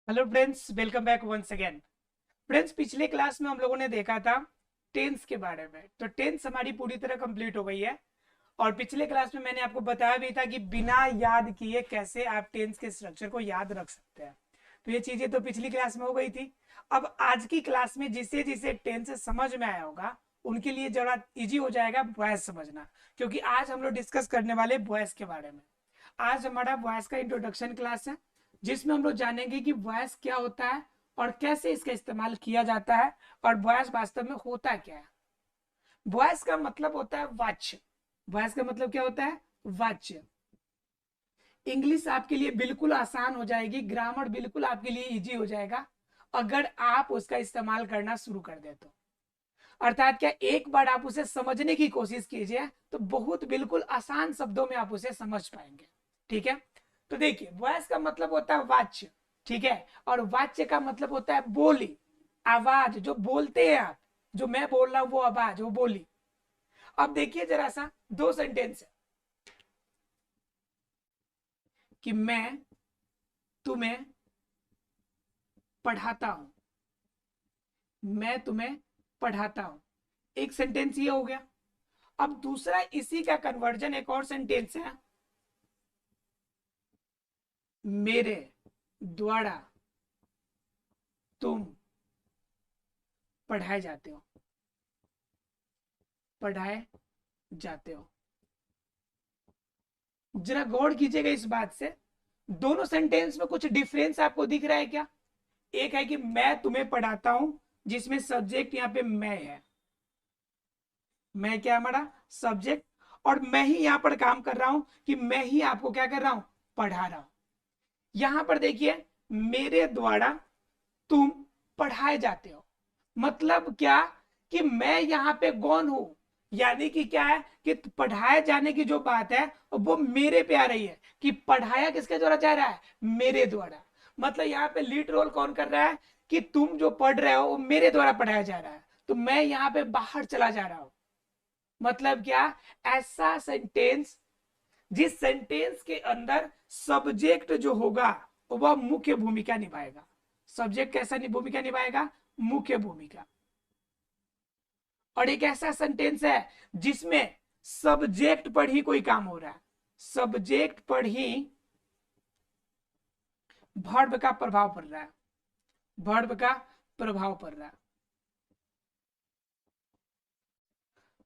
Hello friends, welcome back once again. Friends, पिछले class में हम लोगों ने देखा था टेंस के बारे में। तो टेंस हमारी पूरी तरह कंप्लीट हो गई है। और पिछले क्लास में मैंने आपको बताया भी था कि बिना याद किए कैसे आप टेंस के स्ट्रक्चर को याद रख सकते हैं। तो ये चीजें तो पिछली क्लास में हो गई थी। अब आज की क्लास में जिसे जिसे टेंस समझ में आया होगा उनके लिए जरा इजी हो जाएगा वॉयस समझना, क्योंकि आज हम लोग डिस्कस करने वाले वॉयस के बारे में। आज हमारा वॉयस का इंट्रोडक्शन क्लास है, जिसमें हम लोग जानेंगे कि वॉयस क्या होता है और कैसे इसका इस्तेमाल किया जाता है और वॉयस वास्तव में होता क्या है। वॉयस का मतलब होता है वाच्य। वॉयस का मतलब क्या होता है? वाच्य। इंग्लिश आपके लिए बिल्कुल आसान हो जाएगी, ग्रामर बिल्कुल आपके लिए इजी हो जाएगा अगर आप उसका इस्तेमाल करना शुरू कर दे तो। अर्थात क्या, एक बार आप उसे समझने की कोशिश कीजिए तो बहुत बिल्कुल आसान शब्दों में आप उसे समझ पाएंगे। ठीक है, तो देखिए, वॉइस का मतलब होता है वाच्य। ठीक है, और वाच्य का मतलब होता है बोली, आवाज जो बोलते हैं आप। जो मैं बोल रहा हूं वो आवाज, वो बोली। अब देखिए जरा सा दो सेंटेंस है कि मैं तुम्हें पढ़ाता हूं। मैं तुम्हें पढ़ाता हूं, एक सेंटेंस ये हो गया। अब दूसरा इसी का कन्वर्जन एक और सेंटेंस है, मेरे द्वारा तुम पढ़ाए जाते हो। पढ़ाए जाते हो। जरा गौर कीजिएगा इस बात से, दोनों सेंटेंस में कुछ डिफरेंस आपको दिख रहा है क्या? एक है कि मैं तुम्हें पढ़ाता हूं, जिसमें सब्जेक्ट यहां पे मैं है। मैं क्या हमारा सब्जेक्ट, और मैं ही यहां पर काम कर रहा हूं कि मैं ही आपको क्या कर रहा हूं, पढ़ा रहा हूं। यहां पर देखिए, मेरे द्वारा तुम पढ़ाए जाते हो, मतलब क्या कि मैं यहाँ पे गौन हूं। यानी कि क्या है कि पढ़ाए जाने की जो बात है वो मेरे पे आ रही है कि पढ़ाया किसके द्वारा जा रहा है, मेरे द्वारा। मतलब यहाँ पे लीड रोल कौन कर रहा है कि तुम जो पढ़ रहे हो वो मेरे द्वारा पढ़ाया जा रहा है, तो मैं यहाँ पे बाहर चला जा रहा हूं। मतलब क्या, ऐसा सेंटेंस जिस सेंटेंस के अंदर सब्जेक्ट जो होगा वह मुख्य भूमिका निभाएगा। सब्जेक्ट कैसा भूमिका निभाएगा? मुख्य भूमिका। और एक ऐसा सेंटेंस है जिसमें सब्जेक्ट पर ही कोई काम हो रहा है, सब्जेक्ट पर ही वर्ब का प्रभाव पड़ रहा है, वर्ब का प्रभाव पड़ रहा है।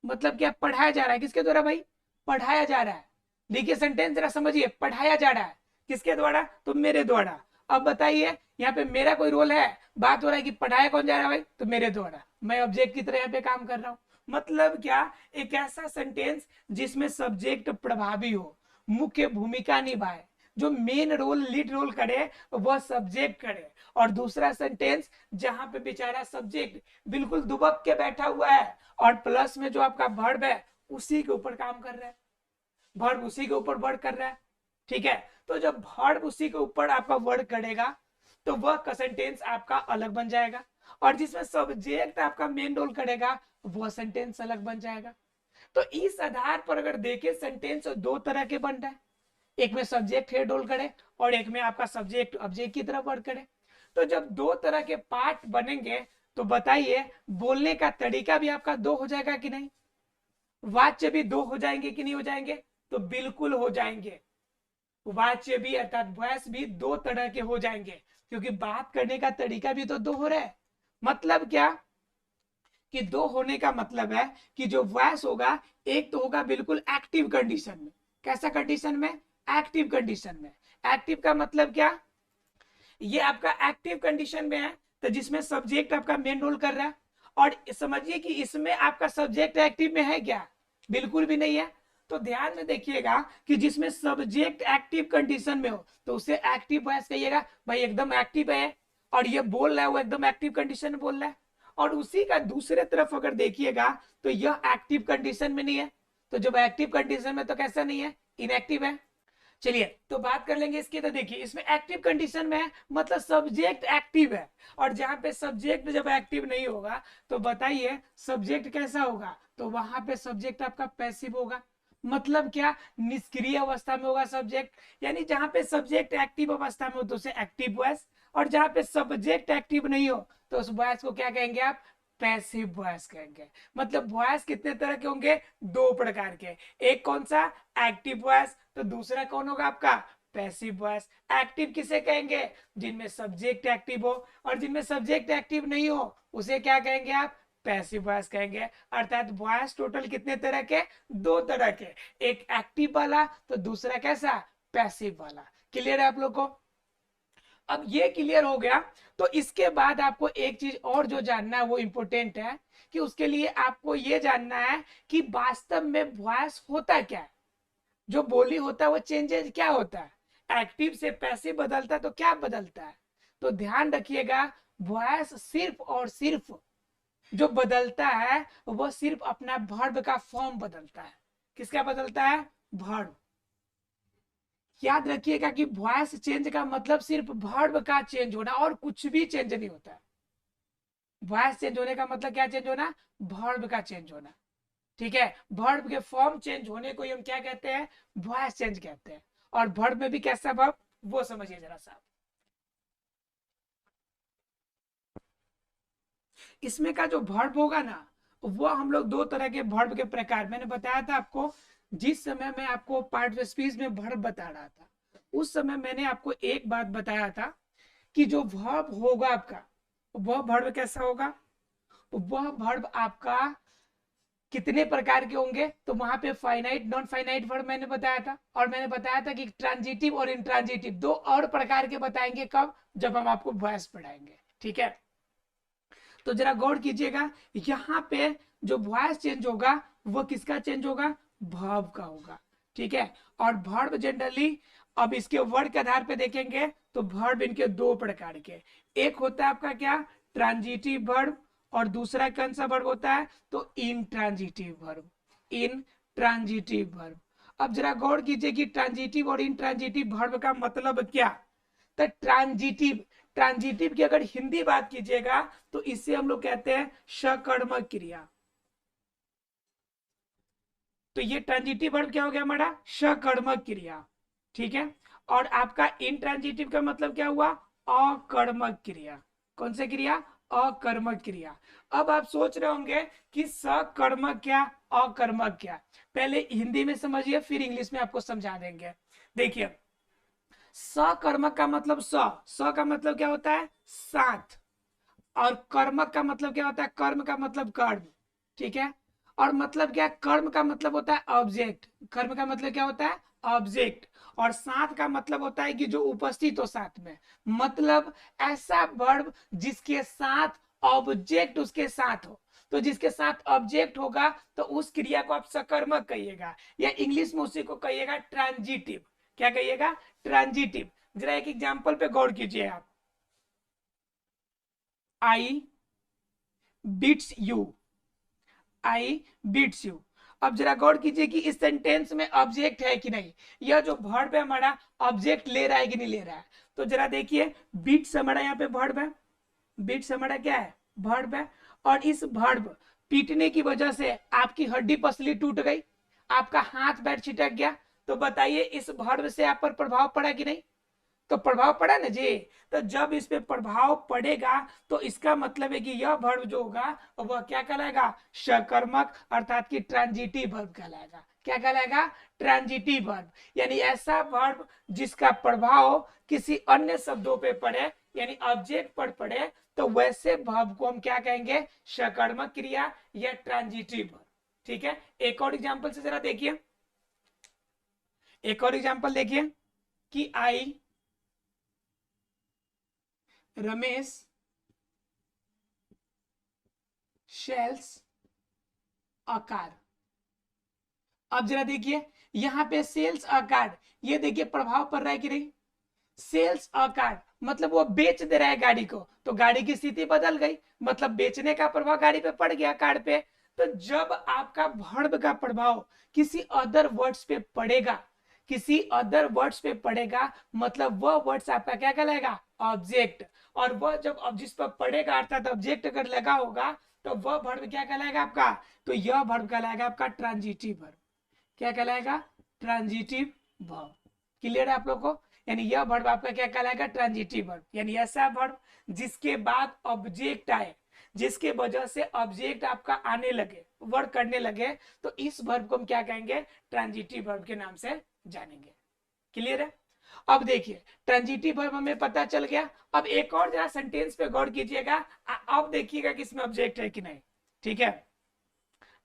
मतलब क्या, पढ़ाया जा रहा है किसके द्वारा भाई? पढ़ाया जा रहा है। देखिए सेंटेंस जरा समझिए, पढ़ाया जा रहा है किसके द्वारा? तो मेरे द्वारा। अब बताइए, यहाँ पे मेरा कोई रोल है? बात हो रहा है कि पढ़ाया कौन जा रहा है भाई? तो मेरे द्वारा। मैं ऑब्जेक्ट की तरह यहाँ पे काम कर रहा हूँ। मतलब क्या, एक ऐसा सेंटेंस जिसमें सब्जेक्ट प्रभावी हो, मुख्य भूमिका निभाए, जो मेन रोल लीड रोल करे वह सब्जेक्ट करे। और दूसरा सेंटेंस जहां पे बेचारा सब्जेक्ट बिल्कुल दुबक के बैठा हुआ है और प्लस में जो आपका वर्ब है उसी के ऊपर काम कर रहा है, वर्ब उसी के ऊपर वर्क कर रहा है। ठीक है, तो जब वर्ब उसी के ऊपर आपका वर्क करेगा तो वह सेंटेंस आपका अलग बन जाएगा, और जिसमें सब्जेक्ट आपका मेन रोल करेगा वह सेंटेंस अलग बन जाएगा। तो इस आधार पर अगर देखें, सेंटेंस दो तरह के बन रहे हैं, एक में सब्जेक्ट हेड रोल करे और एक में आपका सब्जेक्ट ऑब्जेक्ट की तरह वर्क करे। तो जब दो तरह के पार्ट बनेंगे तो बताइए, बोलने का तरीका भी आपका दो हो जाएगा कि नहीं? वाच्य भी दो हो जाएंगे कि नहीं हो जाएंगे? तो बिल्कुल हो जाएंगे। वाच्य भी अर्थात वॉइस भी दो तरह के हो जाएंगे, क्योंकि बात करने का तरीका भी तो दो हो रहा है। मतलब क्या कि दो होने का मतलब है कि जो वॉइस होगा, एक तो होगा बिल्कुल एक्टिव कंडीशन में। कैसा कंडीशन में? एक्टिव कंडीशन में। एक्टिव का मतलब क्या, ये आपका एक्टिव कंडीशन में है, तो जिसमें सब्जेक्ट आपका मेन रोल कर रहा है। और समझिए कि इसमें आपका सब्जेक्ट एक्टिव में है क्या? बिल्कुल भी नहीं है। तो ध्यान में देखिएगा कि जिसमें सब्जेक्ट एक्टिव कंडीशन में हो तो उसे एक्टिव वॉइस कहिएगा, भाई एकदम एक्टिव है और ये बोल रहा है वो एकदम एक्टिव कंडीशन में बोल रहा है। और उसी का दूसरे तरफ अगर देखिएगा तो यह एक्टिव कंडीशन में नहीं है, तो जब एक्टिव कंडीशन में तो कैसा नहीं है, इनएक्टिव है। चलिए तो बात कर लेंगे इसकी। तो देखिए, इसमें एक्टिव कंडीशन में है मतलब सब्जेक्ट एक्टिव है, और जहां पे सब्जेक्ट जब एक्टिव नहीं होगा तो बताइए सब्जेक्ट कैसा होगा? तो वहां पे सब्जेक्ट आपका पैसिव होगा। मतलब क्या, निष्क्रिय अवस्था में होगा सब्जेक्ट। यानी जहां पे सब्जेक्ट एक्टिव अवस्था में हो तो उसे एक्टिव वॉइस, और जहां पे सब्जेक्ट एक्टिव नहीं हो तो उस वॉइस को क्या कहेंगे आप, पैसिव वॉइस कहेंगे। मतलब वॉइस कितने तरह के होंगे, दो प्रकार के, एक कौन सा, एक्टिव वॉइस, तो दूसरा कौन होगा आपका, पैसिव वॉइस। एक्टिव किसे कहेंगे, जिनमें सब्जेक्ट एक्टिव हो, और जिनमें सब्जेक्ट एक्टिव नहीं हो उसे क्या कहेंगे आप, पैसिव वॉइस कहेंगे। अर्थात वॉइस टोटल कितने तरह के, दो तरह के, एक एक्टिव वाला तो दूसरा कैसा, पैसिव वाला। क्लियर है आप लोग को। अब ये क्लियर हो गया तो इसके बाद आपको एक चीज और जो जानना है वो इंपॉर्टेंट है, कि उसके लिए आपको ये जानना है कि वास्तव में वॉइस होता क्या है, जो बोली होता है वो चेंजेस क्या होता है, एक्टिव से पैसिव बदलता है तो क्या बदलता है। तो ध्यान रखिएगा, वॉइस सिर्फ और सिर्फ जो बदलता है वो सिर्फ अपना वर्ब का फॉर्म बदलता है। किसका बदलता है, वर्ब। याद रखिएगा कि वॉइस चेंज का मतलब सिर्फ वर्ब का चेंज होना और कुछ भी चेंज नहीं होता है। वॉइस चेंज होने का मतलब क्या चेंज होना, वर्ब का चेंज होना। ठीक है, वर्ब के फॉर्म चेंज होने को हम क्या कहते हैं, वॉइस चेंज कहते हैं। और वर्ब में भी कैसा वर्ब, वो समझिए जरा सा। इसमें का जो वर्ब होगा ना, वो हम लोग दो तरह के वर्ब के प्रकार, मैंने बताया था आपको, जिस समय मैं आपको पार्ट स्पीच में वर्ब बता रहा था उस समय मैंने आपको एक बात बताया था कि जो वर्ब होगा आपका, वह वर्ब कैसा होगा, वह वर्ब आपका कितने प्रकार के होंगे, तो वहां पे फाइनाइट नॉन फाइनाइट वर्ब मैंने बताया था, और मैंने बताया था कि ट्रांजिटिव और इंट्रांजिटिव दो और प्रकार के बताएंगे, कब, जब हम आपको वॉइस पढ़ाएंगे। ठीक है, तो जरा गौर कीजिएगा, यहाँ पे जो वॉइस चेंज होगा वो किसका चेंज होगा, वर्ब का होगा। ठीक है, और वर्ब जनरली, अब इसके वर्ड के आधार पे देखेंगे तो वर्ब इनके दो प्रकार के, एक होता है आपका क्या, ट्रांजिटिव वर्ब, और दूसरा कौन सा वर्ब होता है, तो इंट्रांजिटिव वर्ब, इंट्रांजिटिव वर्ब। अब जरा गौर कीजिए कि ट्रांजिटिव और इंट्रांजिटिव वर्ब का मतलब क्या। तो ट्रांजिटिव, ट्रांजिटिव की अगर हिंदी बात कीजिएगा तो इसे हम लोग कहते हैं सकर्मक क्रिया। तो ये ट्रांजिटिव वर्ब क्या हो गया हमारा, सकर्मक क्रिया। ठीक है, और आपका इंट्रांजिटिव का मतलब क्या हुआ, अकर्मक क्रिया। कौन सी क्रिया, अकर्मक क्रिया। अब आप सोच रहे होंगे कि सकर्मक क्या, अकर्मक क्या। पहले हिंदी में समझिए फिर इंग्लिश में आपको समझा देंगे। देखिए, सकर्मक का मतलब स का मतलब क्या होता है, साथ, और कर्मक का मतलब क्या होता है, कर्म का मतलब कर्म। ठीक है, और मतलब क्या, कर्म का मतलब होता है ऑब्जेक्ट, कर्म का मतलब क्या होता है, ऑब्जेक्ट, और साथ का मतलब होता है कि जो उपस्थित हो साथ में, मतलब ऐसा वर्ब जिसके साथ ऑब्जेक्ट उसके साथ हो। तो जिसके साथ ऑब्जेक्ट होगा तो उस क्रिया को आप सकर्मक कहिएगा, या इंग्लिश में उसी को कहिएगा ट्रांजिटिव। क्या कहिएगा, ट्रांजिटिव। जरा एक एग्जांपल पे गौर कीजिए आप, I beats you, I beats you. अब जरा गौर कीजिए कि इस सेंटेंस में ऑब्जेक्ट है कि नहीं, यह जो वर्ब है हमारा ऑब्जेक्ट ले रहा है कि नहीं ले रहा है। तो जरा देखिए, बीट्स हमारा यहाँ पे वर्ब है, बीट्स हमारा क्या है, वर्ब है, और इस वर्ब पीटने की वजह से आपकी हड्डी पसली टूट गई, आपका हाथ पैर छिटक गया, तो बताइए इस वर्ब से आप पर प्रभाव पड़ा कि नहीं, तो प्रभाव पड़ा ना जी। तो जब इस पे प्रभाव पड़ेगा तो इसका मतलब है कि यह वर्ब जो होगा वह क्या कहलाएगा, सकर्मक, अर्थात कि ट्रांजिटिव वर्ब कहलाएगा। क्या कहलाएगा, ट्रांजिटिव वर्ब, यानी ऐसा वर्ब जिसका प्रभाव किसी अन्य शब्दों पे पड़े, यानी ऑब्जेक्ट पर पड़े, तो वैसे वर्ब को हम क्या कहेंगे, सकर्मक क्रिया या ट्रांजिटिव वर्ब। ठीक है, एक और एग्जांपल से जरा देखिए, एक और एग्जांपल देखिए कि आई रमेश शेल्स आकार। अब जरा देखिए, यहां पे सेल्स आकार, ये देखिए प्रभाव पड़ रहा है कि नहीं, सेल्स आकार मतलब वो बेच दे रहा है गाड़ी को, तो गाड़ी की स्थिति बदल गई, मतलब बेचने का प्रभाव गाड़ी पे पड़ गया, कार पे। तो जब आपका वर्ब का प्रभाव किसी अदर वर्ड्स पे पड़ेगा, किसी अदर वर्ड्स पे पड़ेगा, मतलब वह वर्ड्स आपका क्या कहलाएगा, ऑब्जेक्ट, और वह जब जिस पर पड़ेगा अर्थात ऑब्जेक्ट अगर लगा होगा तो वह वर्ब क्या कहलाएगा आपका, तो यह वर्ब कहलाएगा आपका ट्रांजिटिव वर्ब। क्या कहलाएगा, ट्रांजिटिव वर्ब। क्लियर है आप लोग को। यानी यह वर्ब आपका क्या कहलाएगा, ट्रांजिटिव वर्ब। यानी ऐसा वर्ब जिसके बाद ऑब्जेक्ट आए, जिसके वजह से ऑब्जेक्ट आपका आने लगे, वर्क करने लगे, तो इस वर्ब को हम क्या कहेंगे, ट्रांजिटिव वर्ब के नाम से जानेंगे। क्लियर है? अब देखिए ट्रांजिटिव वर्ब हमें पता चल गया। अब एक और जरा सेंटेंस पे गौर कीजिएगा, अब देखिएगा कि इसमें ऑब्जेक्ट है कि नहीं। ठीक है,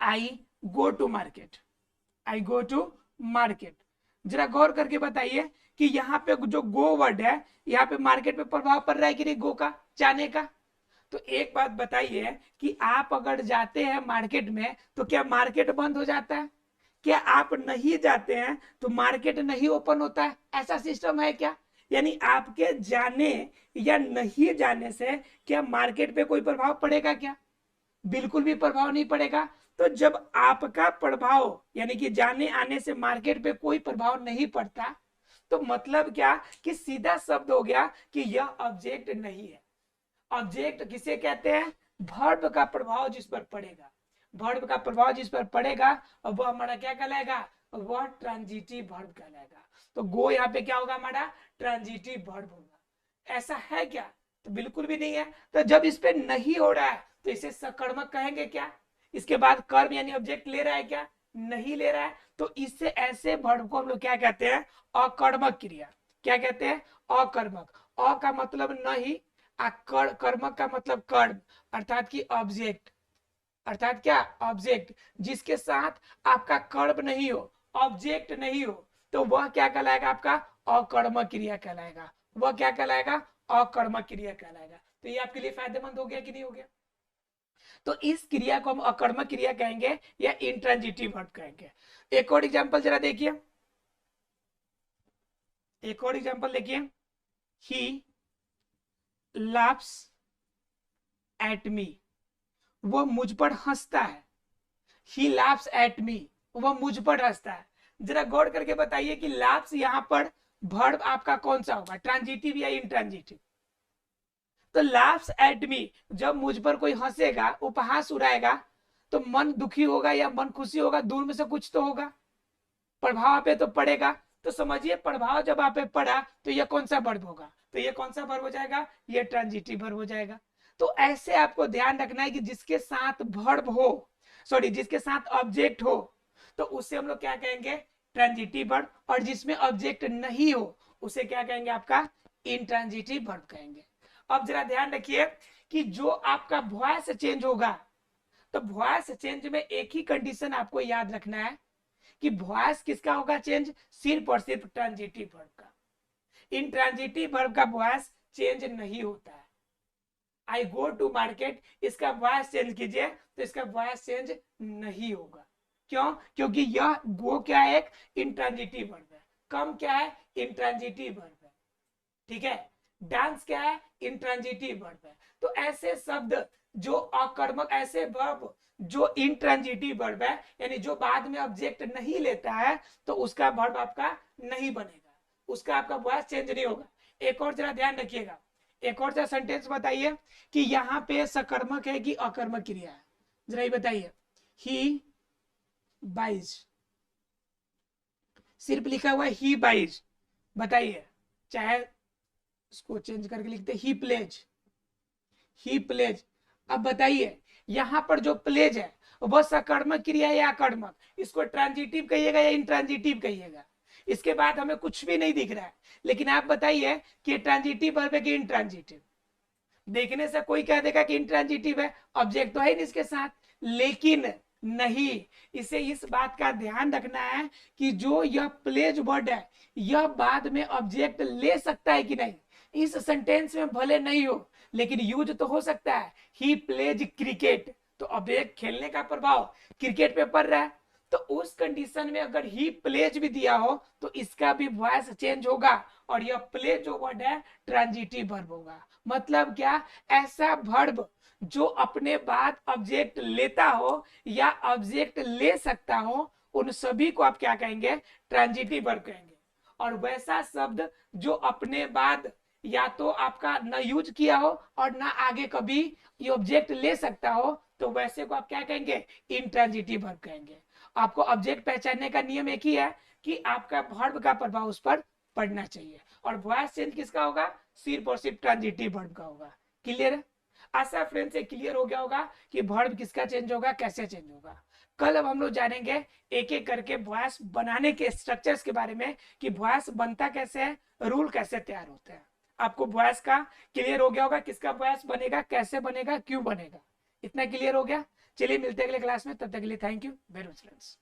I go to market, I go to market. जरा गौर करके बताइए कि यहाँ पे जो गो वर्ड है, यहाँ पे मार्केट पे प्रभाव पड़ रहा है कि नहीं, गो का, जाने का। तो एक बात बताइए कि आप अगर जाते हैं मार्केट में तो क्या मार्केट बंद हो जाता है? क्या आप नहीं जाते हैं तो मार्केट नहीं ओपन होता है? ऐसा सिस्टम है क्या? यानी आपके जाने या नहीं जाने से क्या मार्केट पे कोई प्रभाव पड़ेगा क्या? बिल्कुल भी प्रभाव नहीं पड़ेगा। तो जब आपका प्रभाव यानी कि जाने आने से मार्केट पे कोई प्रभाव नहीं पड़ता, तो मतलब क्या कि सीधा शब्द हो गया कि यह ऑब्जेक्ट नहीं है। ऑब्जेक्ट किसे कहते हैं? वर्ब का प्रभाव जिस पर पड़ेगा, वर्ब का प्रभाव जिस पर पड़ेगा वह हमारा क्या कहलाएगा, वह ट्रांजिटिव वर्ब कहलाएगा। तो गो यहाँ पे क्या होगा, हमारा ट्रांजिटिव वर्ब होगा। ऐसा है क्या? तो बिल्कुल भी नहीं है। तो जब इस पे नहीं हो रहा है तो इसे सकर्मक कहेंगे क्या? इसके बाद कर्म यानी ऑब्जेक्ट ले रहा है क्या? नहीं ले रहा है। तो इससे ऐसे वर्ब को हम लोग क्या कहते हैं, अकर्मक क्रिया। क्या कहते हैं? अकर्मक। अ का मतलब नहीं, कर्मक का मतलब कर्म, अर्थात कि ऑब्जेक्ट, अर्थात क्या, ऑब्जेक्ट जिसके साथ आपका कर्म नहीं हो, ऑब्जेक्ट नहीं हो, तो वह क्या कहलाएगा, आपका अकर्मक क्रिया कहलाएगा। वह क्या कहलाएगा, अकर्मक क्रिया कहलाएगा। तो ये आपके लिए फायदेमंद हो गया कि नहीं हो गया? तो इस क्रिया को हम अकर्मक क्रिया कहेंगे या इंट्रांजिटिव वर्ब कहेंगे। एक और एग्जांपल जरा देखिए, एक और एग्जांपल देखिए, ही laughs at me, वो मुझ पर हंसता है। he laughs at me, वह मुझ पर हंसता है। जरा गौर करके बताइए कि laughs यहाँ पर वर्ब आपका कौन सा होगा, ट्रांजिटिव या इंट्रांजिटिव? तो laughs at me, जब मुझ पर कोई हंसेगा, उपहास उड़ाएगा, तो मन दुखी होगा या मन खुशी होगा, दूर में से कुछ तो होगा, प्रभाव पे तो पड़ेगा। तो समझिए प्रभाव जब आप पे पड़ा तो ये कौन सा वर्ब होगा, तो ये कौन सा वर्ब हो जाएगा, ये ट्रांजिटिव वर्ब हो जाएगा। तो ऐसे आपको ध्यान रखना है कि जिसके साथ वर्ब हो, सॉरी जिसके साथ ऑब्जेक्ट हो, तो उसे हम लोग क्या कहेंगे, ट्रांजिटिव वर्ब, और जिसमें ऑब्जेक्ट नहीं हो उसे क्या कहेंगे, आपका इंट्रांजिटिव वर्ब कहेंगे। अब जरा ध्यान रखिए कि जो आपका वॉइस चेंज होगा, तो वॉइस चेंज में एक ही कंडीशन आपको याद रखना है कि वॉइस किसका होगा चेंज, सिर्फ और सिर्फ ट्रांजिटिव वर्ब का। इंट्रांजिटिव वर्ब का वॉइस चेंज नहीं होता है। आई गो टू मार्केट, इसका वॉइस चेंज कीजिए तो इसका वॉइस चेंज नहीं होगा। क्यों? क्योंकि यह गो क्या है, एक इंट्रांजिटिव वर्ब है। कम क्या है, इंट्रांजिटिव वर्ब है। ठीक है, डांस क्या है, इंट्रांजिटिव वर्ब है। तो ऐसे शब्द जो अकर्मक, ऐसे वर्ब जो इंट्रांजिटिव वर्ब है, यानी जो बाद में ऑब्जेक्ट नहीं लेता है, तो उसका वर्ब आपका नहीं बनेगा, उसका आपका वॉइस चेंज नहीं होगा। एक और जरा ध्यान रखिएगा, एक और जरा सेंटेंस बताइए कि यहाँ पे सकर्मक है कि अकर्मक क्रिया है, जरा ये बताइए। ही बाइज, सिर्फ लिखा हुआ है ही बाइज, बताइए, चाहे इसको चेंज करके लिखते ही प्लेज, ही प्लेज। अब बताइए यहां पर जो प्लेज है वह सकर्मक क्रिया है या अकर्मक, इसको ट्रांजिटिव कहिएगा या इंट्रांजिटिव कहिएगा? इसके बाद हमें कुछ भी नहीं दिख रहा है, लेकिन आप बताइए कि ट्रांजिटिव वर्ब है कि इंट्रांजिटिव? देखने से कोई कह देगा कि इंट्रांजिटिव है, ऑब्जेक्ट तो है नहीं इसके साथ, लेकिन नहीं, इसे इस बात का ध्यान रखना है कि जो यह प्लेज वर्ड है यह बाद में ऑब्जेक्ट ले सकता है कि नहीं। इस सेंटेंस में भले नहीं हो लेकिन यूज तो हो सकता है। ही प्लेज क्रिकेट, तो ऑब्जेक्ट खेलने का प्रभाव क्रिकेट पे पड़ रहा है, तो उस कंडीशन में अगर ही प्लेज भी दिया हो तो इसका भी वॉइस चेंज होगा और यह प्ले जो वर्ड है ट्रांजिटिव वर्ब होगा। मतलब क्या, ऐसा वर्ब जो अपने बाद ऑब्जेक्ट लेता हो या ऑब्जेक्ट ले सकता हो, उन सभी को आप क्या कहेंगे, ट्रांजिटिव वर्ब कहेंगे। और वैसा शब्द जो अपने बाद या तो आपका न यूज किया हो और ना आगे कभी ये ऑब्जेक्ट ले सकता हो, तो वैसे को आप क्या कहेंगे, इंट्रांजिटिव वर्ब कहेंगे। आपको ऑब्जेक्ट पहचानने का नियम एक ही है कि आपका वर्ब का प्रभाव उस पर पढ़ना चाहिए। और वॉइस चेंज किसका होगा? सिर्फ और सिर्फ ट्रांजिटिव वर्ब का होगा। क्लियर है? आशा फ्रेंड से क्लियर हो गया होगा कि वर्ब किसका चेंज होगा, कैसे चेंज होगा। कल अब हम लोग जानेंगे एक एक करके वॉइस बनाने के स्ट्रक्चर्स के बारे में, कि वॉइस बनता कैसे है, रूल कैसे तैयार होते हैं। आपको वॉइस का क्लियर हो गया होगा, किसका वॉइस बनेगा, कैसे बनेगा, क्यों बनेगा, इतना क्लियर हो गया। चलिए मिलते हैं अगले क्लास में, तब तक के लिए thank you very much friends.